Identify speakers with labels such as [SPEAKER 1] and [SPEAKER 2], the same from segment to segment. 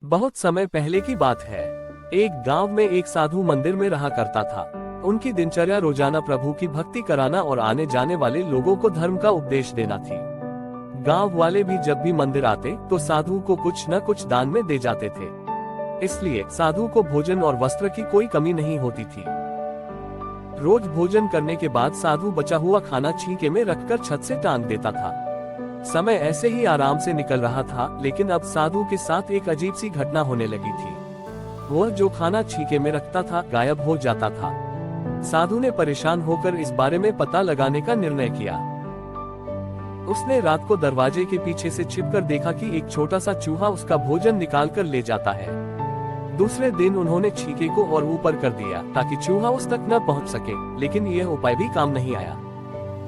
[SPEAKER 1] बहुत समय पहले की बात है। एक गांव में एक साधु मंदिर में रहा करता था। उनकी दिनचर्या रोजाना प्रभु की भक्ति कराना और आने जाने वाले लोगों को धर्म का उपदेश देना थी। गांव वाले भी जब भी मंदिर आते तो साधु को कुछ न कुछ दान में दे जाते थे। इसलिए साधु को भोजन और वस्त्र की कोई कमी नहीं होती थी। रोज भोजन करने के बाद साधु बचा हुआ खाना छींके में रखकर छत से टांग देता था। समय ऐसे ही आराम से निकल रहा था, लेकिन अब साधु के साथ एक अजीब सी घटना होने लगी थी। वह जो खाना छींके में रखता था गायब हो जाता था। साधु ने परेशान होकर इस बारे में पता लगाने का निर्णय किया। उसने रात को दरवाजे के पीछे से छिपकर देखा कि एक छोटा सा चूहा उसका भोजन निकाल कर ले जाता है। दूसरे दिन उन्होंने छींके को और ऊपर कर दिया ताकि चूहा उस तक न पहुंच सके, लेकिन यह उपाय भी काम नहीं आया।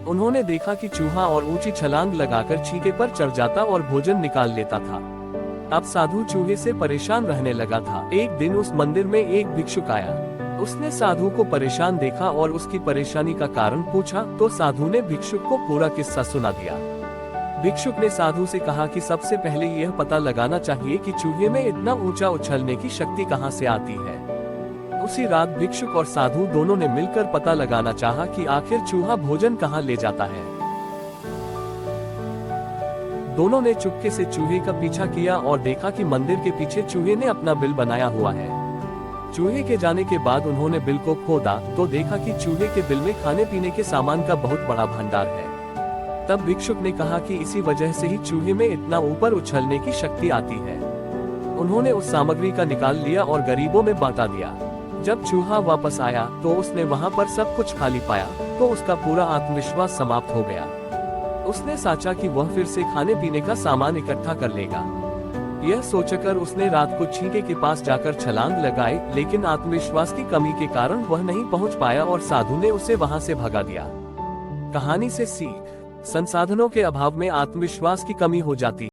[SPEAKER 1] उन्होंने देखा कि चूहा और ऊंची छलांग लगाकर छींके पर चढ़ जाता और भोजन निकाल लेता था। अब साधु चूहे से परेशान रहने लगा था। एक दिन उस मंदिर में एक भिक्षुक आया। उसने साधु को परेशान देखा और उसकी परेशानी का कारण पूछा तो साधु ने भिक्षुक को पूरा किस्सा सुना दिया। भिक्षुक ने साधु से कहा कि सबसे पहले यह पता लगाना चाहिए कि चूहे में इतना ऊंचा उछलने की शक्ति कहां से आती है। उसी रात भिक्षुक और साधु दोनों ने मिलकर पता लगाना चाहा कि आखिर चूहा भोजन कहां ले जाता है। दोनों ने चुपके से चूहे का पीछा किया और देखा कि मंदिर के पीछे चूहे ने अपना बिल बनाया हुआ है। चूहे के जाने के बाद उन्होंने बिल को खोदा तो देखा कि चूहे के बिल में खाने पीने के सामान का बहुत बड़ा भंडार है। तब भिक्षुक ने कहा कि इसी वजह से ही चूहे में इतना ऊपर उछलने की शक्ति आती है। उन्होंने उस सामग्री का निकाल लिया और गरीबों में बांटा दिया। जब चूहा वापस आया तो उसने वहां पर सब कुछ खाली पाया तो उसका पूरा आत्मविश्वास समाप्त हो गया। उसने सोचा कि वह फिर से खाने पीने का सामान इकट्ठा कर लेगा। यह सोचकर उसने रात को छींके के पास जाकर छलांग लगाई, लेकिन आत्मविश्वास की कमी के कारण वह नहीं पहुंच पाया और साधु ने उसे वहां से भगा दिया। कहानी से सीख: संसाधनों के अभाव में आत्मविश्वास की कमी हो जाती